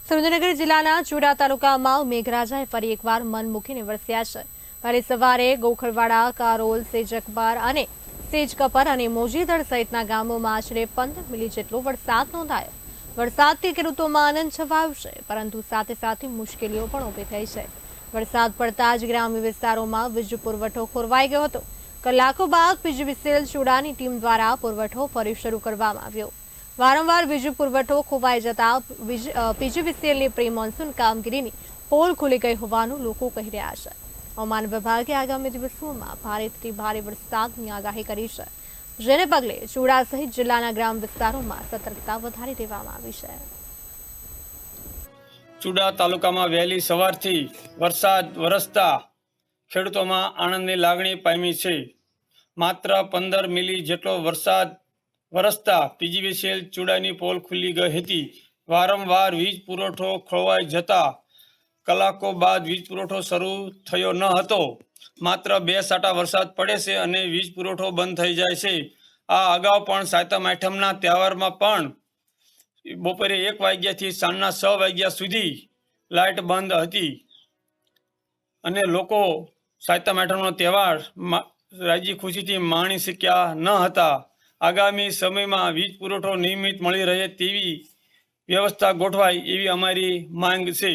સુરેન્દ્રનગર જિલ્લાના ચુડા તાલુકામાં મેઘરાજાએ ફરી એકવાર મન મૂકીને વરસ્યા છે। વહેલી સવારે ગોખરવાડા, કારોલ, સેજકબાર અને સેજકપર અને મોજીદળ સહિતના ગામોમાં આશરે 15 મિલી જેટલો વરસાદ નોંધાયો। વરસાદથી ખેડૂતોમાં આનંદ છવાયો છે, પરંતુ સાથે સાથે મુશ્કેલીઓ પણ ઊભી થઈ છે। વરસાદ પડતા જ ગ્રામ્ય વિસ્તારોમાં વીજ પુરવઠો ખોરવાઈ ગયો હતો। કલાકો બાદ પીજીવીસીએલ ચુડાની ટીમ દ્વારા પુરવઠો ફરી શરૂ કરવામાં આવ્યો। વારંવાર વીજ પુરવઠો ખોવાઈ જતા પીજીવીસીએલની પ્રી મોન્સૂન કામગીરીની પોલ ખુલી ગઈ હોવાનું લોકો કહી રહ્યા છે। હવામાન વિભાગે આગામી દિવસોમાં ભારેથી ભારે વરસાદની આગાહી કરી છે, જેને પગલે ચુડા સહિત જિલ્લાના ગ્રામ વિસ્તારોમાં સતર્કતા વધારી દેવામાં આવી છે। ચુડા તાલુકામાં વહેલી સવારથી વરસાદ વરસતા ખેડૂતોમાં આનંદની લાગણી પામી છે। માત્ર 15 મિલી જેટલો વરસાદ વરસતા પીજીવીસીએલ ચુડાની પોલ ખુલી ગઈ હતી। વારંવાર વીજ પુરવઠો ખોવાઈ જતા કલાકો બાદ વીજ પુરવઠો શરૂ થયો ન હતો। માત્ર 2 સાટા વરસાદ પડે છે અને વીજ પુરવઠો બંધ થઈ જાય છે। આ અગાઉ પણ સાતમ આઠમના તહેવારમાં પણ બપોરે 1 વાગ્યાથી સાંજના 6 વાગ્યા સુધી લાઇટ બંધ હતી અને લોકો સાતમ આઠમનો તહેવાર રાજી ખુશીથી માણી શક્યા ન હતા। આગામી સમયમાં વીજ પુરવઠો નિયમિત મળી રહે તેવી વ્યવસ્થા ગોઠવાય એવી અમારી માંગ છે।